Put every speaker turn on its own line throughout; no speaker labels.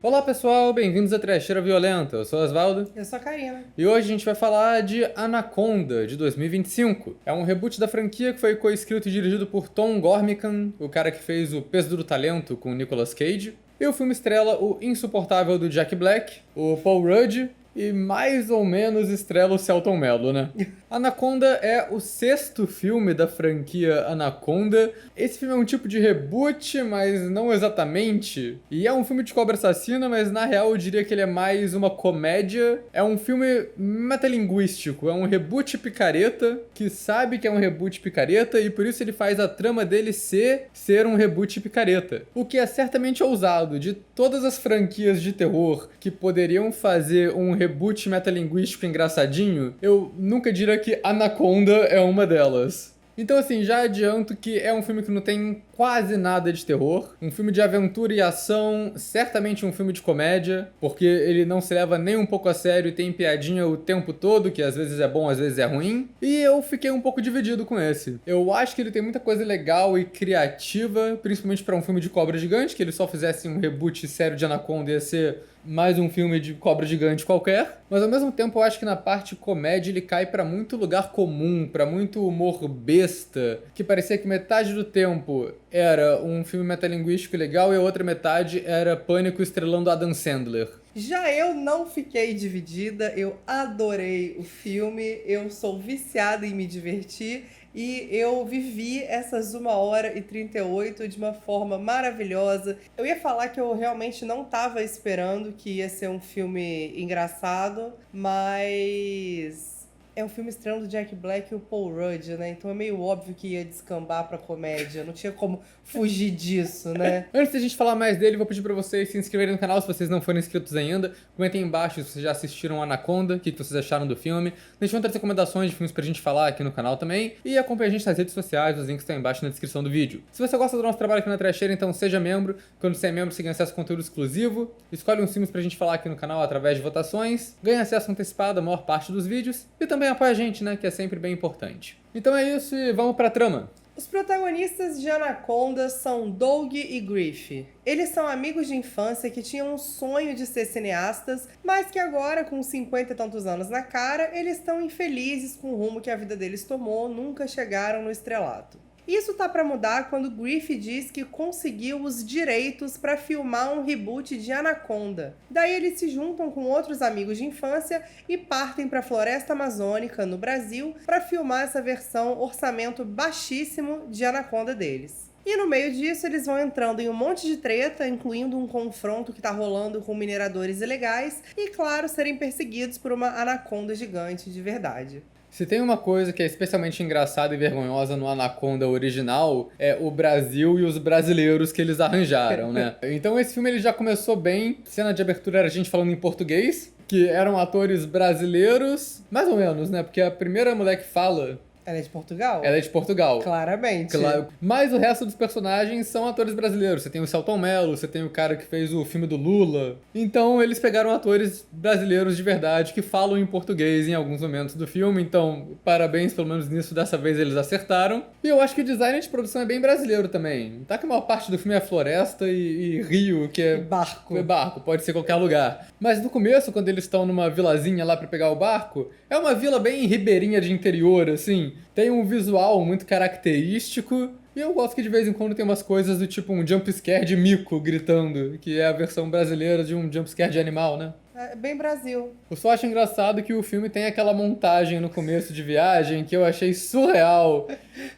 Olá pessoal, bem-vindos a Trecheira Violenta, eu sou o Osvaldo.
Eu sou a Karina.
E hoje a gente vai falar de Anaconda, de 2025. É um reboot da franquia que foi co-escrito e dirigido por Tom Gormican, o cara que fez o Peso do Talento com Nicolas Cage. E o filme estrela o insuportável do Jack Black, o Paul Rudd, e mais ou menos estrela o Selton Mello, né? Anaconda é o sexto filme da franquia Anaconda. Esse filme é um tipo de reboot, mas não exatamente. E é um filme de cobra assassina, mas na real eu diria que ele é mais uma comédia. É um filme metalinguístico, é um reboot picareta, que sabe que é um reboot picareta, e por isso ele faz a trama dele ser um reboot picareta. O que é certamente ousado. De todas as franquias de terror que poderiam fazer um reboot metalinguístico engraçadinho, eu nunca diria que Anaconda é uma delas. Então assim, já adianto que é um filme que não tem quase nada de terror, um filme de aventura e ação, certamente um filme de comédia, porque ele não se leva nem um pouco a sério e tem piadinha o tempo todo, que às vezes é bom, às vezes é ruim, e eu fiquei um pouco dividido com esse. Eu acho que ele tem muita coisa legal e criativa, principalmente para um filme de cobra gigante, que ele só fizesse um reboot sério de Anaconda ia ser mais um filme de cobra gigante qualquer, mas ao mesmo tempo eu acho que na parte comédia ele cai pra muito lugar comum, pra muito humor besta, que parecia que metade do tempo era um filme metalinguístico legal e a outra metade era Pânico estrelando Adam Sandler.
Já eu não fiquei dividida, eu adorei o filme, eu sou viciada em me divertir e eu vivi essas 1h38 de uma forma maravilhosa. Eu ia falar que eu realmente não estava esperando que ia ser um filme engraçado, mas é um filme estreando do Jack Black e o Paul Rudd, né? Então é meio óbvio que ia descambar pra comédia. Não tinha como fugir disso, né?
Antes da gente falar mais dele, vou pedir pra vocês se inscreverem no canal se vocês não forem inscritos ainda. Comentem aí embaixo se vocês já assistiram Anaconda, o que vocês acharam do filme. Deixem outras recomendações de filmes pra gente falar aqui no canal também. E acompanhe a gente nas redes sociais, os links estão aí embaixo na descrição do vídeo. Se você gosta do nosso trabalho aqui na Trecheira, então seja membro. Quando você é membro, você ganha acesso a conteúdo exclusivo. Escolhe uns filmes pra gente falar aqui no canal através de votações. Ganha acesso antecipado à maior parte dos vídeos. E também apoia a gente, né, que é sempre bem importante. Então é isso e vamos pra trama.
Os protagonistas de Anaconda são Doug e Griff. Eles são amigos de infância que tinham um sonho de ser cineastas, mas que agora, com 50 e tantos anos na cara, eles estão infelizes com o rumo que a vida deles tomou, nunca chegaram no estrelato. Isso tá pra mudar quando Griff diz que conseguiu os direitos pra filmar um reboot de Anaconda. Daí eles se juntam com outros amigos de infância e partem pra Floresta Amazônica, no Brasil, pra filmar essa versão orçamento baixíssimo de Anaconda deles. E no meio disso, eles vão entrando em um monte de treta, incluindo um confronto que tá rolando com mineradores ilegais e, claro, serem perseguidos por uma anaconda gigante de verdade.
Se tem uma coisa que é especialmente engraçada e vergonhosa no Anaconda original, é o Brasil e os brasileiros que eles arranjaram, né? Então esse filme ele já começou bem. Cena de abertura era a gente falando em português, que eram atores brasileiros, mais ou menos, né? Porque a primeira mulher que fala...
Ela é de Portugal?
Ela é de Portugal.
Claramente.
Claro. Mas o resto dos personagens são atores brasileiros. Você tem o Selton Mello, você tem o cara que fez o filme do Lula. Então eles pegaram atores brasileiros de verdade que falam em português em alguns momentos do filme. Então, parabéns, pelo menos nisso, dessa vez eles acertaram. E eu acho que o design de produção é bem brasileiro também. Tá que a maior parte do filme é floresta e rio, que é...
Barco.
É barco, pode ser qualquer lugar. Mas no começo, quando eles estão numa vilazinha lá pra pegar o barco, é uma vila bem ribeirinha de interior, assim. Tem um visual muito característico. E eu gosto que de vez em quando tem umas coisas do tipo um jumpscare de mico gritando, que é a versão brasileira de um jumpscare de animal, né?
É bem Brasil.
Eu só acho engraçado que o filme tem aquela montagem no começo de viagem que eu achei surreal,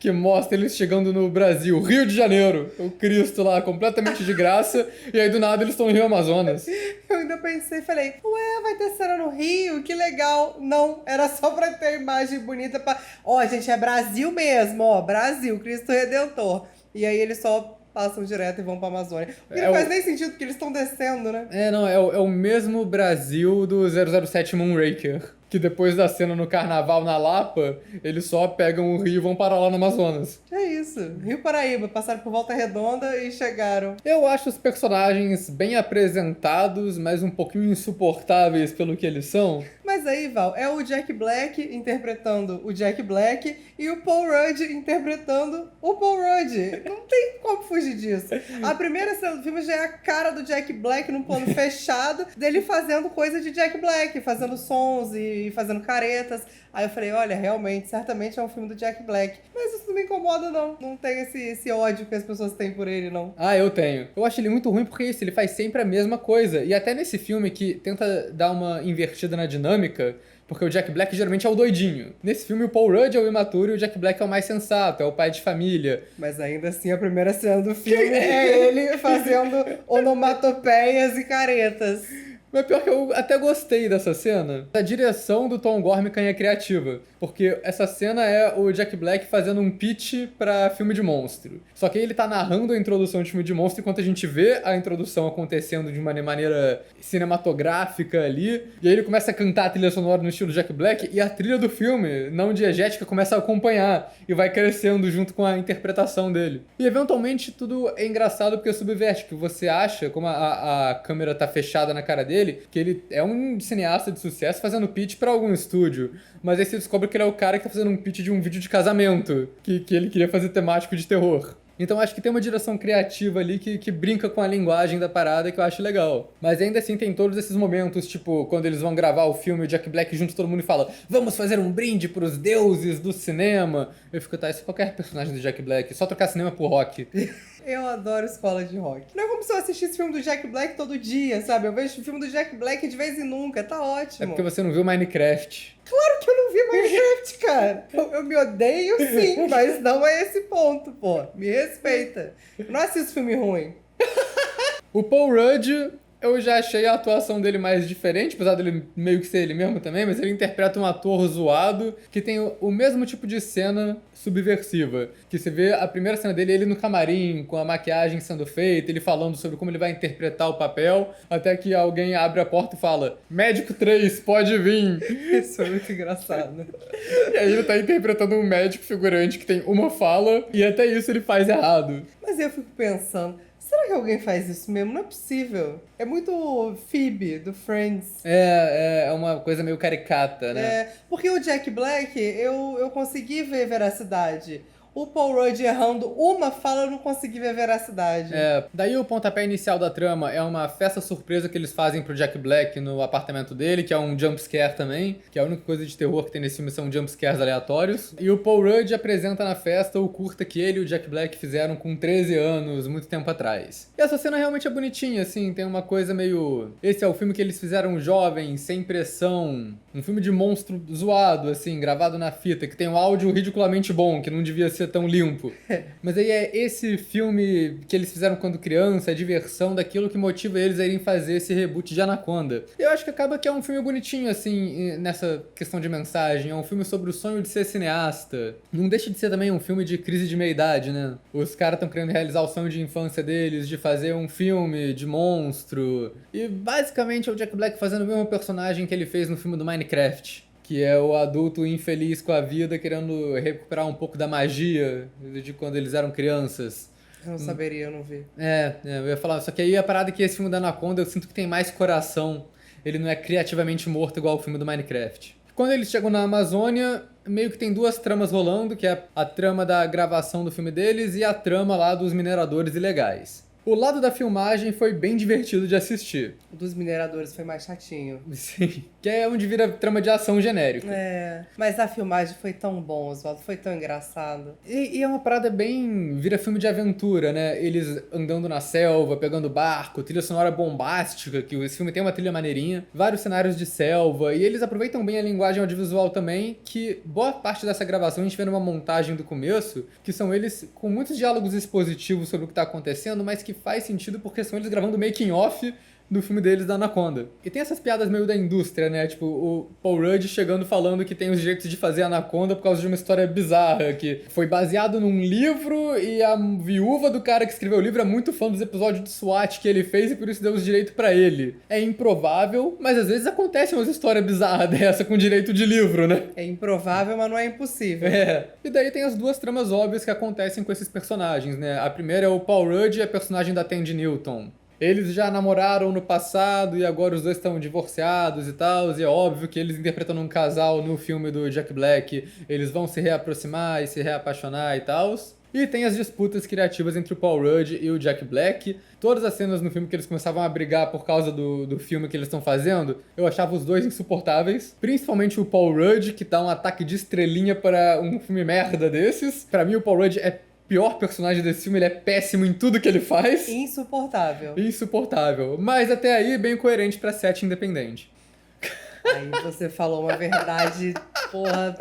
que mostra eles chegando no Brasil, Rio de Janeiro, o Cristo lá, completamente de graça, e aí do nada eles estão no Rio Amazonas.
Eu ainda pensei, falei, ué, vai ter cena no Rio, que legal. Não, era só pra ter imagem bonita pra... Ó, gente, é Brasil mesmo, ó, Brasil, Cristo Redentor. E aí eles só passam direto e vão pra Amazônia. Porque não faz nem sentido, porque eles estão descendo, né?
Não, é o mesmo Brasil do 007 Moonraker. Que depois da cena no carnaval na Lapa, eles só pegam o rio e vão parar lá no Amazonas.
É isso. Rio Paraíba, passaram por Volta Redonda e chegaram.
Eu acho os personagens bem apresentados, mas um pouquinho insuportáveis pelo que eles são.
Mas aí, Val, é o Jack Black interpretando o Jack Black e o Paul Rudd interpretando o Paul Rudd. Não tem como como fugir disso. A primeira cena do filme já é a cara do Jack Black num plano fechado, dele fazendo coisa de Jack Black, fazendo sons e fazendo caretas. Aí eu falei, olha, realmente, certamente é um filme do Jack Black. Mas isso não me incomoda, não. Não tem esse ódio que as pessoas têm por ele, não.
Ah, eu tenho. Eu acho ele muito ruim porque isso, ele faz sempre a mesma coisa. E até nesse filme que tenta dar uma invertida na dinâmica, porque o Jack Black geralmente é o doidinho. Nesse filme, o Paul Rudd é o imaturo e o Jack Black é o mais sensato, é o pai de família.
Mas ainda assim, a primeira cena do filme é ele fazendo onomatopeias e caretas.
Mas pior que eu até gostei dessa cena. A direção do Tom Gormican é criativa. Porque essa cena é o Jack Black fazendo um pitch pra filme de monstro. Só que aí ele tá narrando a introdução de filme de monstro enquanto a gente vê a introdução acontecendo de uma maneira cinematográfica ali. E aí ele começa a cantar a trilha sonora no estilo Jack Black e a trilha do filme, não diegética, começa a acompanhar e vai crescendo junto com a interpretação dele. E eventualmente tudo é engraçado porque subverte, que você acha, como a câmera tá fechada na cara dele, que ele é um cineasta de sucesso fazendo pitch pra algum estúdio. Mas aí você descobre que ele é o cara que tá fazendo um pitch de um vídeo de casamento, que ele queria fazer temático de terror. Então acho que tem uma direção criativa ali que brinca com a linguagem da parada que eu acho legal. Mas ainda assim tem todos esses momentos, tipo, quando eles vão gravar o filme, o Jack Black junto todo mundo e fala: vamos fazer um brinde pros deuses do cinema. Eu fico, tá, isso é qualquer personagem do Jack Black, só trocar cinema por rock.
Eu adoro escola de rock. Não é como se eu assistisse filme do Jack Black todo dia, sabe? Eu vejo o filme do Jack Black de vez em nunca, tá ótimo.
É porque você não viu Minecraft.
Claro que eu não vi Minecraft, cara. Eu me odeio sim, mas não é esse ponto, pô. Me respeita. Eu não assisto filme ruim.
O Paul Rudd, eu já achei a atuação dele mais diferente, apesar dele meio que ser ele mesmo também, mas ele interpreta um ator zoado que tem o mesmo tipo de cena subversiva. Que você vê a primeira cena dele, ele no camarim, com a maquiagem sendo feita, ele falando sobre como ele vai interpretar o papel, até que alguém abre a porta e fala: Médico 3, pode vir.
Isso é muito engraçado.
E aí ele tá interpretando um médico figurante que tem uma fala, e até isso ele faz errado.
Mas eu fico pensando, será que alguém faz isso mesmo? Não é possível. É muito Phoebe, do Friends.
É uma coisa meio caricata, né?
É, porque o Jack Black, eu consegui ver veracidade. O Paul Rudd errando uma fala, eu não consegui ver veracidade.
É, daí o pontapé inicial da trama é uma festa surpresa que eles fazem pro Jack Black no apartamento dele, que é um jumpscare também, que é a única coisa de terror que tem nesse filme são jumpscares aleatórios. E o Paul Rudd apresenta na festa o curta que ele e o Jack Black fizeram com 13 anos, muito tempo atrás. E essa cena realmente é bonitinha, assim, tem uma coisa meio... Esse é o filme que eles fizeram jovem, sem pressão, um filme de monstro zoado, assim, gravado na fita, que tem um áudio ridiculamente bom, que não devia ser tão limpo. Mas aí é esse filme que eles fizeram quando criança, a diversão daquilo que motiva eles a irem fazer esse reboot de Anaconda. Eu acho que acaba que é um filme bonitinho, assim, nessa questão de mensagem. É um filme sobre o sonho de ser cineasta. Não deixa de ser também um filme de crise de meia-idade, né? Os caras estão querendo realizar o sonho de infância deles, de fazer um filme de monstro. E basicamente é o Jack Black fazendo o mesmo personagem que ele fez no filme do Minecraft. Que é o adulto infeliz com a vida, querendo recuperar um pouco da magia de quando eles eram crianças.
Eu não saberia, eu não vi.
Eu ia falar, só que aí a parada é que esse filme da Anaconda eu sinto que tem mais coração. Ele não é criativamente morto igual o filme do Minecraft. Quando eles chegam na Amazônia, meio que tem duas tramas rolando, que é a trama da gravação do filme deles e a trama lá dos mineradores ilegais. O lado da filmagem foi bem divertido de assistir.
O dos mineradores foi mais chatinho.
Sim. Que é onde vira trama de ação genérico.
É, mas a filmagem foi tão bom, Oswaldo, foi tão engraçado.
E é uma parada bem... vira filme de aventura, né? Eles andando na selva, pegando barco, trilha sonora bombástica, que esse filme tem uma trilha maneirinha, vários cenários de selva, e eles aproveitam bem a linguagem audiovisual também, que boa parte dessa gravação a gente vê numa montagem do começo, que são eles com muitos diálogos expositivos sobre o que tá acontecendo, mas que faz sentido porque são eles gravando making off do filme deles da Anaconda. E tem essas piadas meio da indústria, né? Tipo, o Paul Rudd chegando falando que tem os direitos de fazer Anaconda por causa de uma história bizarra, que foi baseado num livro e a viúva do cara que escreveu o livro é muito fã dos episódios de SWAT que ele fez e por isso deu os direitos pra ele. É improvável, mas às vezes acontece uma história bizarra dessa com direito de livro, né?
É improvável, mas não é impossível.
É. E daí tem as duas tramas óbvias que acontecem com esses personagens, né? A primeira é o Paul Rudd e a personagem da Tandy Newton. Eles já namoraram no passado e agora os dois estão divorciados e tal, e é óbvio que eles interpretando um casal no filme do Jack Black, eles vão se reaproximar e se reapaixonar e tal. E tem as disputas criativas entre o Paul Rudd e o Jack Black. Todas as cenas no filme que eles começavam a brigar por causa do filme que eles estão fazendo, eu achava os dois insuportáveis. Principalmente o Paul Rudd, que dá um ataque de estrelinha para um filme merda desses. Pra mim, o Paul Rudd é pior personagem desse filme, ele é péssimo em tudo que ele faz.
Insuportável.
Insuportável. Mas até aí, bem coerente pra set independente.
Aí você falou uma verdade, porra,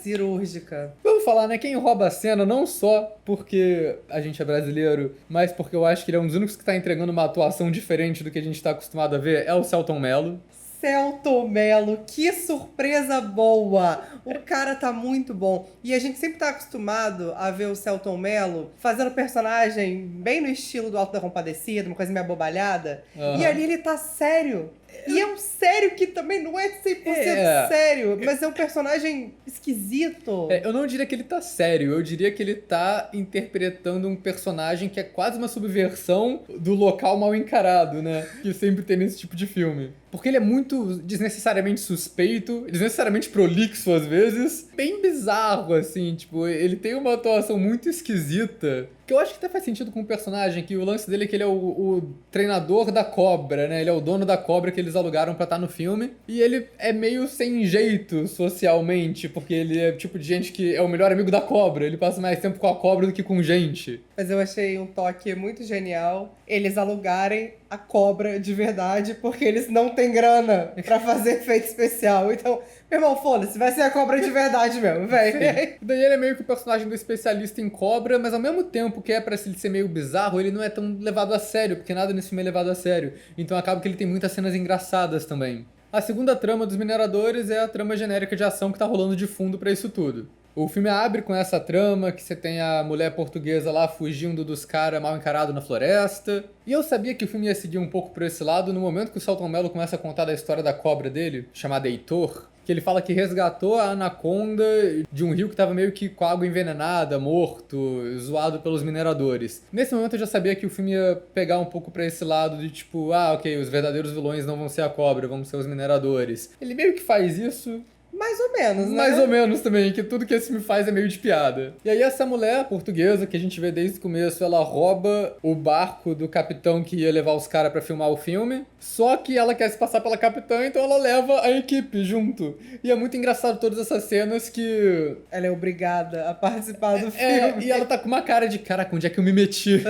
cirúrgica.
Vamos falar, né? Quem rouba a cena não só porque a gente é brasileiro, mas porque eu acho que ele é um dos únicos que tá entregando uma atuação diferente do que a gente tá acostumado a ver, é o Selton Mello.
Selton Mello, que surpresa boa! O cara tá muito bom. E a gente sempre tá acostumado a ver o Selton Mello fazendo personagem bem no estilo do Alto da Compadecida, uma coisa meio abobalhada.
Uhum.
E ali ele tá sério. E é um sério que também não é 100%
É.
sério, mas é um personagem esquisito.
Eu não diria que ele tá sério, eu diria que ele tá interpretando um personagem que é quase uma subversão do local mal encarado, né? Que sempre tem nesse tipo de filme. Porque ele é muito desnecessariamente suspeito, desnecessariamente prolixo às vezes, bem bizarro, assim, tipo, ele tem uma atuação muito esquisita, que eu acho que até faz sentido com o personagem, que o lance dele é que ele é o treinador da cobra, né? Ele é o dono da cobra que eles alugaram pra estar no filme, e ele é meio sem jeito socialmente, porque ele é tipo de gente que é o melhor amigo da cobra, ele passa mais tempo com a cobra do que com gente.
Mas eu achei um toque muito genial eles alugarem a cobra de verdade, porque eles não têm grana pra fazer efeito especial. Então, meu irmão, foda-se, vai ser a cobra de verdade mesmo, velho.
Daí ele é meio que o personagem do especialista em cobra, mas ao mesmo tempo que é pra ele ser meio bizarro, ele não é tão levado a sério, porque nada nesse filme é levado a sério. Então acaba que ele tem muitas cenas engraçadas também. A segunda trama dos mineradores é a trama genérica de ação que tá rolando de fundo pra isso tudo. O filme abre com essa trama, que você tem a mulher portuguesa lá fugindo dos caras mal encarados na floresta. E eu sabia que o filme ia seguir um pouco por esse lado no momento que o Selton Mello começa a contar da história da cobra dele, chamada Heitor, que ele fala que resgatou a anaconda de um rio que estava meio que com água envenenada, morto, zoado pelos mineradores. Nesse momento eu já sabia que o filme ia pegar um pouco pra esse lado de tipo, ok, os verdadeiros vilões não vão ser a cobra, vão ser os mineradores. Ele meio que faz isso.
Mais ou menos, né?
Mais ou menos também, que tudo que esse filme faz é meio de piada. E aí essa mulher portuguesa, que a gente vê desde o começo, ela rouba o barco do capitão que ia levar os caras pra filmar o filme, só que ela quer se passar pela capitã, então ela leva a equipe junto. E é muito engraçado todas essas cenas que...
Ela é obrigada a participar do filme.
E ela tá com uma cara de, caraca, onde é que eu me meti?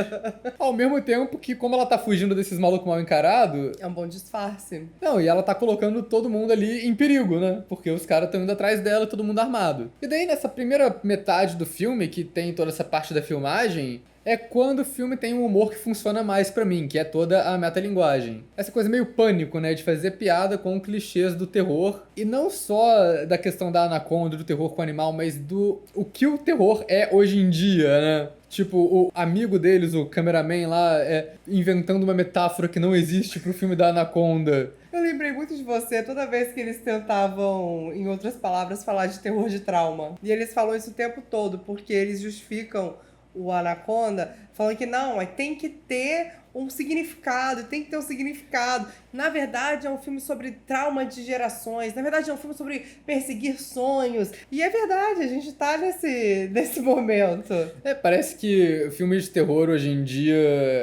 Ao mesmo tempo que, como ela tá fugindo desses malucos mal encarados...
É um bom disfarce.
Não, e ela tá colocando todo mundo ali em perigo, né? Porque os caras estão indo atrás dela, todo mundo armado. E daí, nessa primeira metade do filme, que tem toda essa parte da filmagem, é quando o filme tem um humor que funciona mais pra mim, que é toda a metalinguagem. Essa coisa meio pânico, né? De fazer piada com clichês do terror. E não só da questão da anaconda, do terror com o animal, mas do o que o terror é hoje em dia, né? Tipo, o amigo deles, o cameraman lá, inventando uma metáfora que não existe pro filme da anaconda.
Eu lembrei muito de você toda vez que eles tentavam, em outras palavras, falar de terror de trauma. E eles falam isso o tempo todo, porque eles justificam o Anaconda falando que não, mas tem que ter um significado, tem que ter um significado. Na verdade, é um filme sobre trauma de gerações. Na verdade, é um filme sobre perseguir sonhos. E é verdade, a gente tá nesse momento.
Parece que filme de terror hoje em dia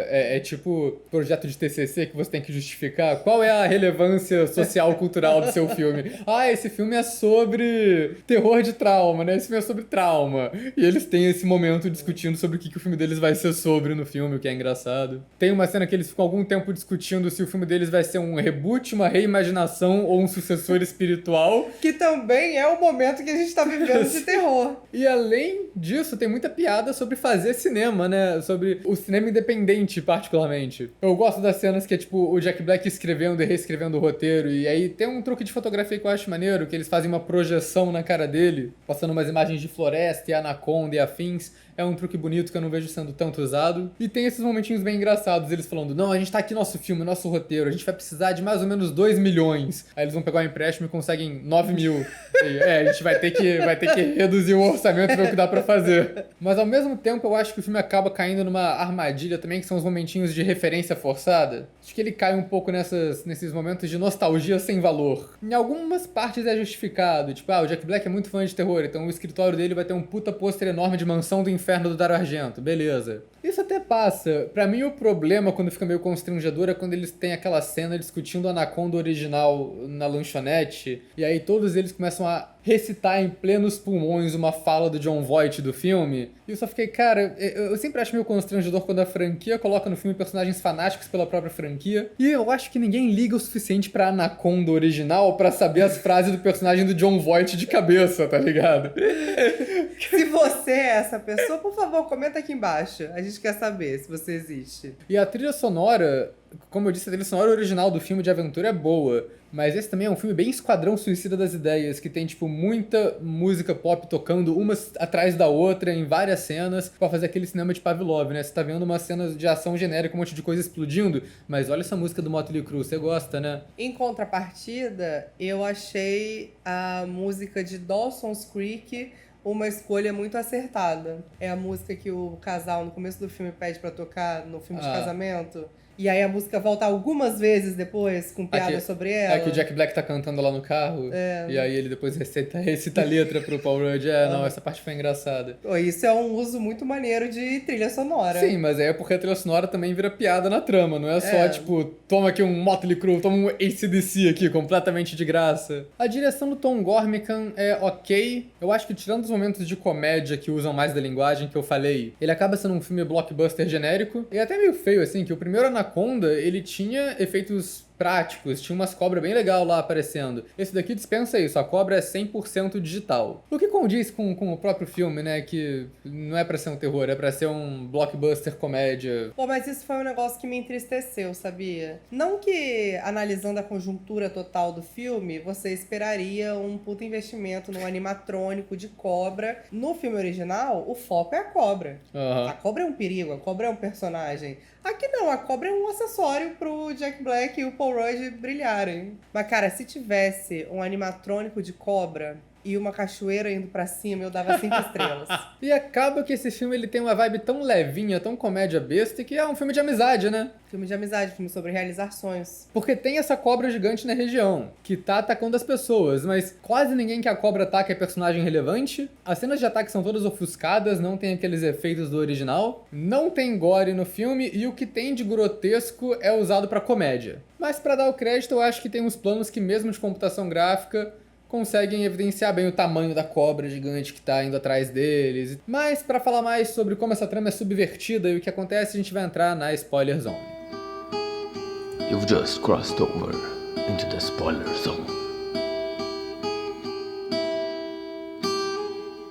é tipo projeto de TCC que você tem que justificar. Qual é a relevância social cultural do seu filme? Esse filme é sobre terror de trauma, né? Esse filme é sobre trauma. E eles têm esse momento discutindo sobre o que o filme deles vai ser sobre no filme, o que é engraçado. Tem uma cena que eles ficam algum tempo discutindo se o filme deles vai ser um reboot, uma reimaginação ou um sucessor espiritual.
Que também é o momento que a gente tá vivendo de terror.
E além disso, tem muita piada sobre fazer cinema, né? Sobre o cinema independente, particularmente. Eu gosto das cenas que é tipo o Jack Black escrevendo e reescrevendo o roteiro. E aí tem um truque de fotografia que eu acho maneiro, que eles fazem uma projeção na cara dele, passando umas imagens de floresta e anaconda e afins. É um truque bonito que eu não vejo sendo tanto usado. E tem esses momentinhos bem engraçados, eles falando, não, a gente tá aqui nosso filme, nosso roteiro, a gente vai precisar de mais ou menos 2 milhões. Aí eles vão pegar um empréstimo e conseguem 9 mil. A gente vai ter que reduzir o orçamento e ver o que dá pra fazer. Mas ao mesmo tempo eu acho que o filme acaba caindo numa armadilha também, que são os momentinhos de referência forçada. Acho que ele cai um pouco nesses momentos de nostalgia sem valor. Em algumas partes é justificado, tipo, o Jack Black é muito fã de terror, então o escritório dele vai ter um puta pôster enorme de Mansão do Inferno inferno do Dario Argento, beleza. Isso até passa. Pra mim, o problema, quando fica meio constrangedor, é quando eles têm aquela cena discutindo a Anaconda original na lanchonete, e aí todos eles começam a recitar em plenos pulmões uma fala do Jon Voight do filme. E eu só fiquei, cara, eu sempre acho meio constrangedor quando a franquia coloca no filme personagens fanáticos pela própria franquia, e eu acho que ninguém liga o suficiente pra Anaconda original pra saber as frases do personagem do Jon Voight de cabeça, tá ligado?
Se você é essa pessoa, por favor, comenta aqui embaixo. A gente quer saber se você existe.
E a trilha sonora, como eu disse, a trilha sonora original do filme de aventura é boa, mas esse também é um filme bem Esquadrão Suicida das Ideias, que tem, tipo, muita música pop tocando uma atrás da outra em várias cenas pra fazer aquele cinema de Pavlov, né? Você tá vendo uma cena de ação genérica, um monte de coisa explodindo, mas olha essa música do Motley Crue, você gosta, né?
Em contrapartida, eu achei a música de Dawson's Creek uma escolha muito acertada. É a música que o casal, no começo do filme, pede pra tocar no filme de casamento. E aí a música volta algumas vezes depois, com piada sobre ela.
É que o Jack Black tá cantando lá no carro, e aí ele depois recita a letra pro Paul Rudd. Não, essa parte foi engraçada.
Isso é um uso muito maneiro de trilha sonora.
Sim, mas é porque a trilha sonora também vira piada na trama, não é só, tipo, toma aqui um Motley Crue, toma um AC/DC aqui, completamente de graça. A direção do Tom Gormican é ok. Eu acho que tirando os momentos de comédia que usam mais da linguagem que eu falei, ele acaba sendo um filme blockbuster genérico, e até meio feio, assim, que o primeiro Anaconda, ele tinha efeitos práticos, tinha umas cobras bem legal lá aparecendo. Esse daqui dispensa isso, a cobra é 100% digital. O que condiz com o próprio filme, né, que não é pra ser um terror, é pra ser um blockbuster comédia.
Pô, mas isso foi um negócio que me entristeceu, sabia? Não que, analisando a conjuntura total do filme, você esperaria um puta investimento num animatrônico de cobra. No filme original, o foco é a cobra. A cobra é um perigo, a cobra é um personagem. Aqui não, a cobra é um acessório pro Jack Black e o Paul Rudd brilharem. Mas, cara, se tivesse um animatrônico de cobra e uma cachoeira indo pra cima, eu dava 5 estrelas.
E acaba que esse filme ele tem uma vibe tão levinha, tão comédia besta, que é um filme de amizade, né?
Filme de amizade, filme sobre realizar sonhos.
Porque tem essa cobra gigante na região, que tá atacando as pessoas, mas quase ninguém que a cobra ataca é personagem relevante. As cenas de ataque são todas ofuscadas, não tem aqueles efeitos do original. Não tem gore no filme, e o que tem de grotesco é usado pra comédia. Mas pra dar o crédito, eu acho que tem uns planos que mesmo de computação gráfica conseguem evidenciar bem o tamanho da cobra gigante que tá indo atrás deles. Mas pra falar mais sobre como essa trama é subvertida e o que acontece, a gente vai entrar na Spoiler Zone.
You've just crossed over into the spoiler zone.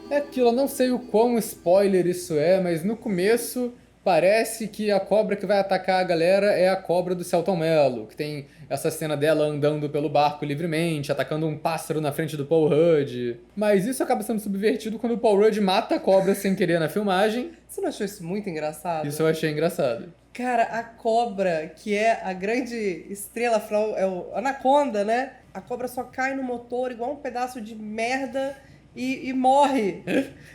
É aquilo, eu não sei o quão spoiler isso é, mas no começo parece que a cobra que vai atacar a galera é a cobra do Selton Mello, que tem essa cena dela andando pelo barco livremente, atacando um pássaro na frente do Paul Rudd. Mas isso acaba sendo subvertido quando o Paul Rudd mata a cobra sem querer na filmagem.
Você não achou isso muito engraçado?
Isso eu achei engraçado.
Cara, a cobra, que é a grande estrela, é o Anaconda, né? A cobra só cai no motor igual um pedaço de merda e morre.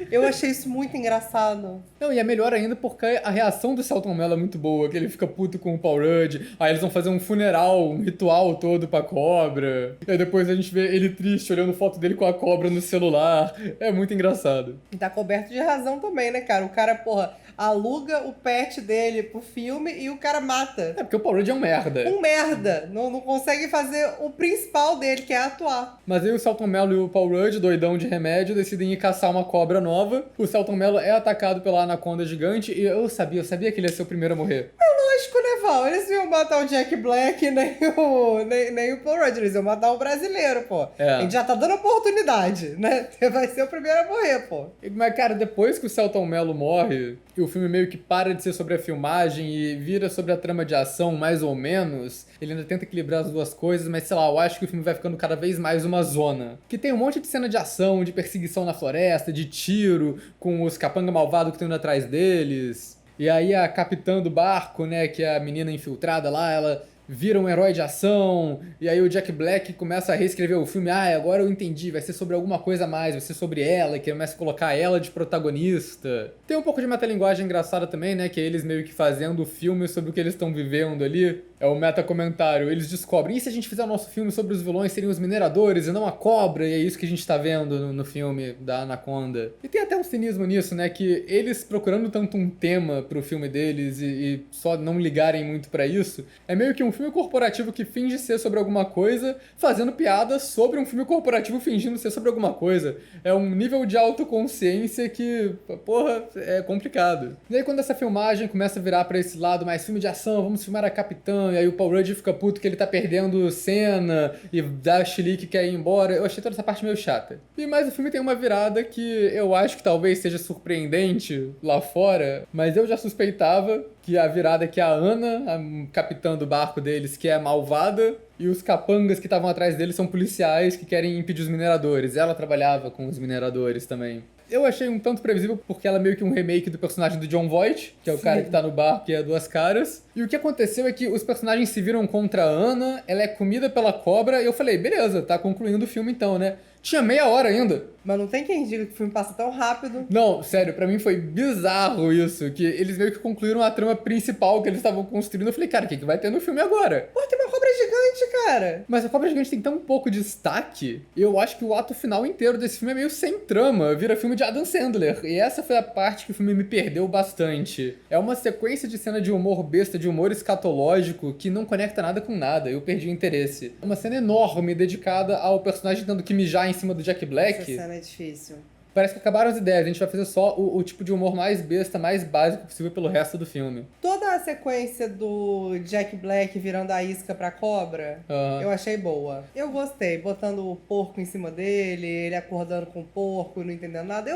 Eu achei isso muito engraçado.
Não, e é melhor ainda porque a reação do Selton Mello é muito boa, que ele fica puto com o Paul Rudd, aí eles vão fazer um funeral, um ritual todo pra cobra, e aí depois a gente vê ele triste, olhando foto dele com a cobra no celular. É muito engraçado.
E tá coberto de razão também, né, cara? O cara, porra, aluga o pet dele pro filme e o cara mata.
É porque o Paul Rudd é um merda.
Um merda. Não consegue fazer o principal dele, que é atuar.
Mas aí o Selton Mello e o Paul Rudd, doidão de remédio, decidem ir caçar uma cobra nova. O Selton Mello é atacado pela anaconda gigante e eu sabia que ele ia ser o primeiro a morrer.
É lógico, né, Val? Eles iam matar o Jack Black nem o Paul Rudd. Eles iam matar o brasileiro, pô. A gente já tá dando oportunidade, né? Você vai ser o primeiro a morrer, pô.
Mas, cara, depois que o Selton Mello morre, e o filme meio que para de ser sobre a filmagem e vira sobre a trama de ação, mais ou menos, ele ainda tenta equilibrar as duas coisas, mas sei lá, eu acho que o filme vai ficando cada vez mais uma zona. Que tem um monte de cena de ação, de perseguição na floresta, de tiro, com os capanga malvados que estão indo atrás deles. E aí a capitã do barco, né, que é a menina infiltrada lá, ela vira um herói de ação, e aí o Jack Black começa a reescrever o filme. Agora eu entendi, vai ser sobre alguma coisa a mais, vai ser sobre ela, que começa a colocar ela de protagonista. Tem um pouco de metalinguagem engraçada também, né, que é eles meio que fazendo o filme sobre o que eles estão vivendo ali. É o meta-comentário. Eles descobrem, e se a gente fizer o nosso filme sobre os vilões seriam os mineradores e não a cobra? E é isso que a gente tá vendo no filme da Anaconda. E tem até um cinismo nisso, né? Que eles procurando tanto um tema pro filme deles e só não ligarem muito pra isso, é meio que um filme corporativo que finge ser sobre alguma coisa, fazendo piadas sobre um filme corporativo fingindo ser sobre alguma coisa. É um nível de autoconsciência que, porra, é complicado. E aí quando essa filmagem começa a virar pra esse lado mais filme de ação, vamos filmar a Capitã, e aí o Paul Rudd fica puto que ele tá perdendo cena e dá a chilique que quer ir embora, eu achei toda essa parte meio chata. Mas o filme tem uma virada que eu acho que talvez seja surpreendente lá fora, mas eu já suspeitava que a virada é que a Ana, a capitã do barco deles, que é malvada, e os capangas que estavam atrás deles são policiais que querem impedir os mineradores. Ela trabalhava com os mineradores também. Eu achei um tanto previsível porque ela é meio que um remake do personagem do John Voight, que é o cara que tá no barco e é duas caras. E o que aconteceu é que os personagens se viram contra a Ana, ela é comida pela cobra, e eu falei, beleza, tá concluindo o filme então, né? Tinha meia hora ainda.
Mas não tem quem diga que o filme passa tão rápido.
Não, sério, pra mim foi bizarro isso, que eles meio que concluíram a trama principal que eles estavam construindo. Eu falei, cara, o que vai ter no filme agora?
Pô, tem uma cobra gigante, cara.
Mas a cobra gigante tem tão pouco destaque, eu acho que o ato final inteiro desse filme é meio sem trama, vira filme de Adam Sandler. E essa foi a parte que o filme me perdeu bastante. É uma sequência de cena de humor besta, de humor escatológico, que não conecta nada com nada, eu perdi o interesse. Uma cena enorme dedicada ao personagem tendo que mijar em cima do Jack Black.
Essa cena é difícil.
Parece que acabaram as ideias, a gente vai fazer só o tipo de humor mais besta, mais básico possível pelo resto do filme.
Toda a sequência do Jack Black virando a isca pra cobra, eu achei boa. Eu gostei, botando o porco em cima dele, ele acordando com o porco, não entendendo nada.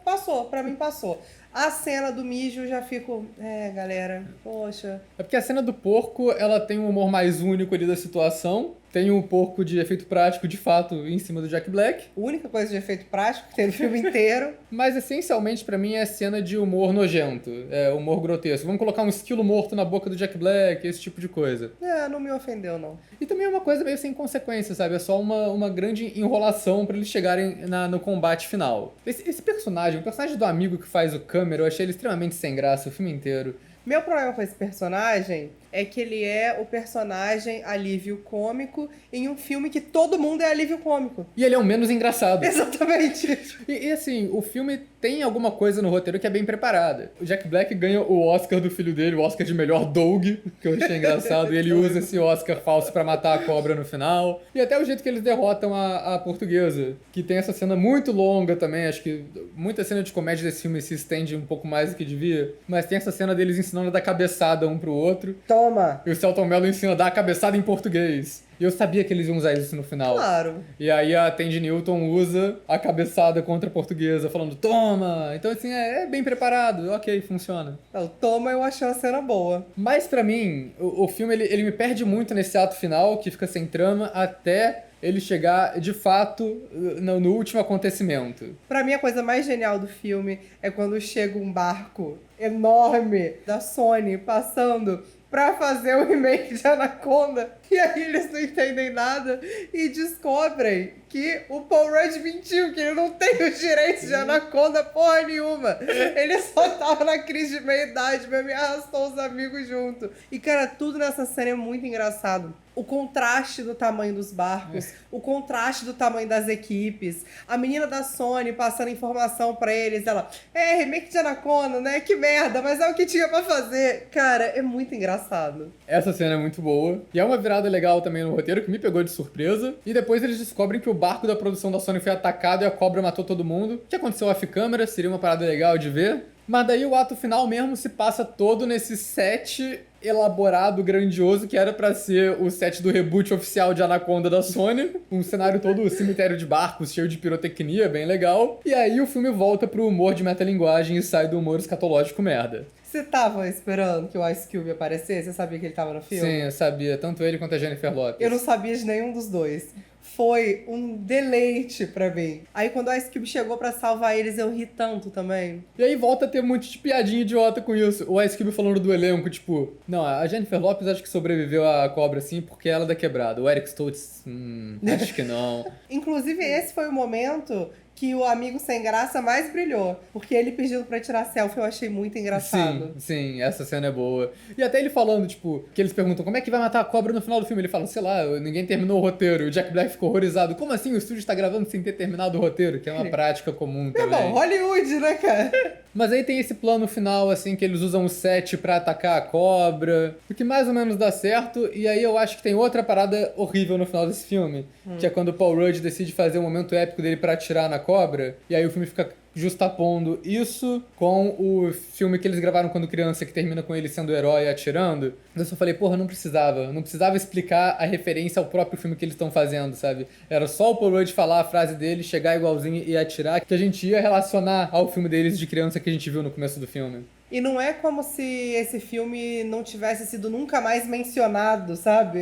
Passou, pra mim passou. A cena do mijo eu já fico, galera, poxa.
É porque a cena do porco, ela tem um humor mais único ali da situação. Tem um porco de efeito prático, de fato, em cima do Jack Black.
A única coisa de efeito prático que tem no filme inteiro.
Mas, essencialmente, pra mim, é cena de humor nojento. É humor grotesco. Vamos colocar um esquilo morto na boca do Jack Black, esse tipo de coisa.
Não me ofendeu, não.
E também é uma coisa meio sem consequência, sabe? É só uma grande enrolação pra eles chegarem no combate final. Esse personagem, o personagem do amigo que faz o câmera, eu achei ele extremamente sem graça o filme inteiro.
Meu problema com esse personagem é que ele é o personagem alívio cômico em um filme que todo mundo é alívio cômico.
E ele é o menos engraçado.
Exatamente.
E assim, o filme tem alguma coisa no roteiro que é bem preparada. O Jack Black ganha o Oscar do filho dele, o Oscar de melhor Doug, que eu achei engraçado, e ele usa esse Oscar falso pra matar a cobra no final. E até o jeito que eles derrotam a portuguesa, que tem essa cena muito longa também, acho que muita cena de comédia desse filme se estende um pouco mais do que devia, mas tem essa cena deles ensinando a dar cabeçada um pro outro.
Toma!
E o Selton Mello ensina a dar a cabeçada em português. E eu sabia que eles iam usar isso no final.
Claro.
E aí a Tandy Newton usa a cabeçada contra a portuguesa, falando, toma! Então, assim, é bem preparado. Ok, funciona.
O toma eu achei a cena boa.
Mas pra mim, o filme, ele me perde muito nesse ato final, que fica sem trama, até ele chegar, de fato, no último acontecimento.
Pra mim, a coisa mais genial do filme é quando chega um barco enorme da Sony passando pra fazer o remake de Anaconda. E aí eles não entendem nada e descobrem que o Paul Rudd mentiu, que ele não tem os direitos de Anaconda porra nenhuma. Ele só tava na crise de meia-idade mesmo e arrastou os amigos junto. E, cara, tudo nessa cena é muito engraçado. O contraste do tamanho dos barcos, o contraste do tamanho das equipes, a menina da Sony passando informação pra eles, ela, remake de Anaconda, né? Que merda, mas é o que tinha pra fazer. Cara, é muito engraçado.
Essa cena é muito boa. E é uma virada legal também no roteiro, que me pegou de surpresa. E depois eles descobrem que o barco da produção da Sony foi atacado e a cobra matou todo mundo. O que aconteceu off-câmera, seria uma parada legal de ver. Mas daí o ato final mesmo se passa todo nesse set elaborado, grandioso, que era pra ser o set do reboot oficial de Anaconda da Sony. Um cenário todo cemitério de barcos, cheio de pirotecnia, bem legal. E aí o filme volta pro humor de metalinguagem e sai do humor escatológico merda.
Você tava esperando que o Ice Cube aparecesse? Você sabia que ele tava no filme?
Sim, eu sabia. Tanto ele quanto a Jennifer Lopez.
Eu não sabia de nenhum dos dois. Foi um deleite pra mim. Aí quando o Ice Cube chegou pra salvar eles, eu ri tanto também.
E aí volta a ter um monte de piadinha idiota com isso. O Ice Cube falando do elenco, tipo... Não, a Jennifer Lopez acho que sobreviveu à cobra, assim, porque ela é da quebrada. O Eric Stoltz, acho que não.
Inclusive, esse foi o momento que o amigo sem graça mais brilhou. Porque ele pedindo pra tirar selfie eu achei muito engraçado.
Sim, essa cena é boa. E até ele falando, tipo, que eles perguntam como é que vai matar a cobra no final do filme. Ele fala, sei lá, ninguém terminou o roteiro. E o Jack Black ficou horrorizado. Como assim o estúdio está gravando sem ter terminado o roteiro? Que é uma prática comum
É
também.
bom, Hollywood, né, cara?
Mas aí tem esse plano final, assim, que eles usam o set pra atacar a cobra, o que mais ou menos dá certo, e aí eu acho que tem outra parada horrível no final desse filme, que é quando o Paul Rudd decide fazer o momento épico dele pra atirar na cobra, e aí o filme fica justapondo isso com o filme que eles gravaram quando criança, que termina com ele sendo o herói e atirando. Eu só falei, porra, não precisava explicar a referência ao próprio filme que eles estão fazendo, sabe? Era só o Paul Rudd falar a frase dele, chegar igualzinho e atirar, que a gente ia relacionar ao filme deles de criança que a gente viu no começo do filme.
E não é como se esse filme não tivesse sido nunca mais mencionado, sabe?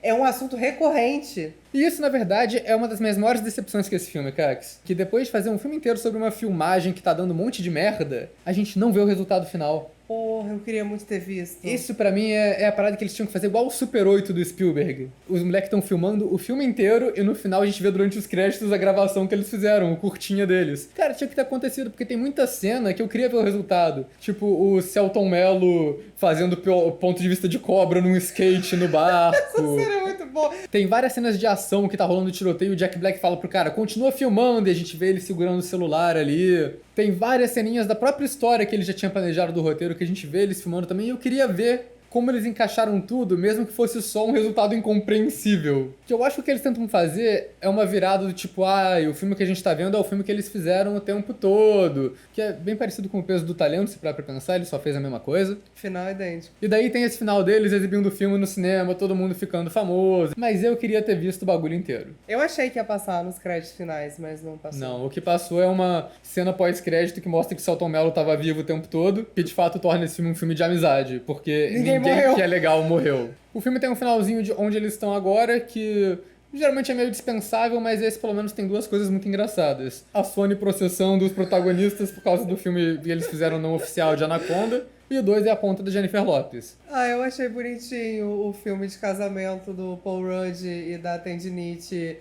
É um assunto recorrente.
E isso, na verdade, é uma das minhas maiores decepções com esse filme, Cax. Que depois de fazer um filme inteiro sobre uma filmagem que tá dando um monte de merda, a gente não vê o resultado final.
Porra, eu queria muito ter visto.
Isso pra mim é a parada que eles tinham que fazer igual o Super 8 do Spielberg. Os moleques estão filmando o filme inteiro e no final a gente vê durante os créditos a gravação que eles fizeram, o curtinha deles. Cara, tinha que ter acontecido, porque tem muita cena que eu queria ver o resultado. Tipo, o Selton Mello fazendo o ponto de vista de cobra num skate no barco.
Essa cena é muito boa.
Tem várias cenas de ação que tá rolando tiroteio e o Jack Black fala pro cara, continua filmando, e a gente vê ele segurando o celular ali. Tem várias ceninhas da própria história que ele já tinha planejado do roteiro, que a gente vê eles filmando também, e eu queria ver como eles encaixaram tudo, mesmo que fosse só um resultado incompreensível. O que eu acho que eles tentam fazer é uma virada do tipo, o filme que a gente tá vendo é o filme que eles fizeram o tempo todo, que é bem parecido com o Peso do Talento, se parar pra pensar, ele só fez a mesma coisa.
Final idêntico.
E daí tem esse final deles exibindo o filme no cinema, todo mundo ficando famoso, mas eu queria ter visto o bagulho inteiro.
Eu achei que ia passar nos créditos finais, mas não passou.
Não, o que passou é uma cena pós-crédito que mostra que o Selton Mello tava vivo o tempo todo, que de fato torna esse filme um filme de amizade, porque ninguém
morreu.
que é legal morreu. O filme tem um finalzinho de onde eles estão agora, que geralmente é meio dispensável, mas esse pelo menos tem duas coisas muito engraçadas. A Sony processando os protagonistas por causa do filme que eles fizeram não oficial de Anaconda, e o 2 é a ponta da Jennifer Lopez.
Eu achei bonitinho o filme de casamento do Paul Rudd e da Tendinite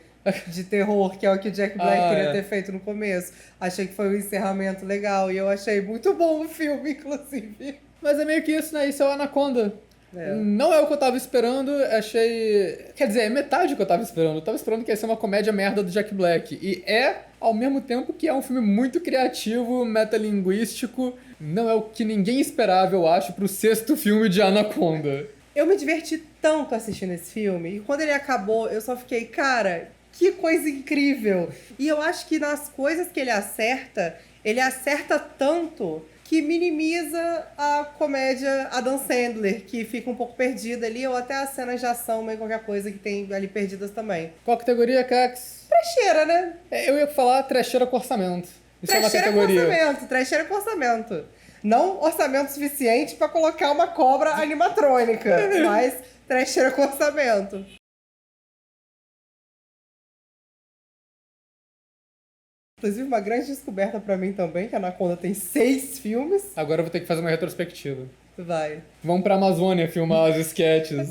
de terror, que é o que o Jack Black queria ter feito no começo. Achei que foi um encerramento legal e eu achei muito bom o filme, inclusive.
Mas é meio que isso, né? Isso é o Anaconda.
É.
Não é o que eu tava esperando, achei... Quer dizer, é metade do que eu tava esperando. Eu tava esperando que ia ser uma comédia merda do Jack Black. E é, ao mesmo tempo, que é um filme muito criativo, metalinguístico. Não é o que ninguém esperava, eu acho, pro 6º filme de Anaconda.
Eu me diverti tanto assistindo esse filme. E quando ele acabou, eu só fiquei, cara, que coisa incrível. E eu acho que nas coisas que ele acerta tanto que minimiza a comédia Adam Sandler, que fica um pouco perdida ali, ou até as cenas de ação, meio qualquer coisa que tem ali perdidas também.
Qual categoria, Cax?
Trecheira, né?
Eu ia falar trecheira com orçamento. Isso é uma categoria.
Trecheira com orçamento. Não orçamento suficiente pra colocar uma cobra animatrônica, mas trecheira com orçamento. Inclusive, uma grande descoberta pra mim também, que a Anaconda tem 6 filmes.
Agora eu vou ter que fazer uma retrospectiva.
Vai.
Vamos pra Amazônia filmar os sketches.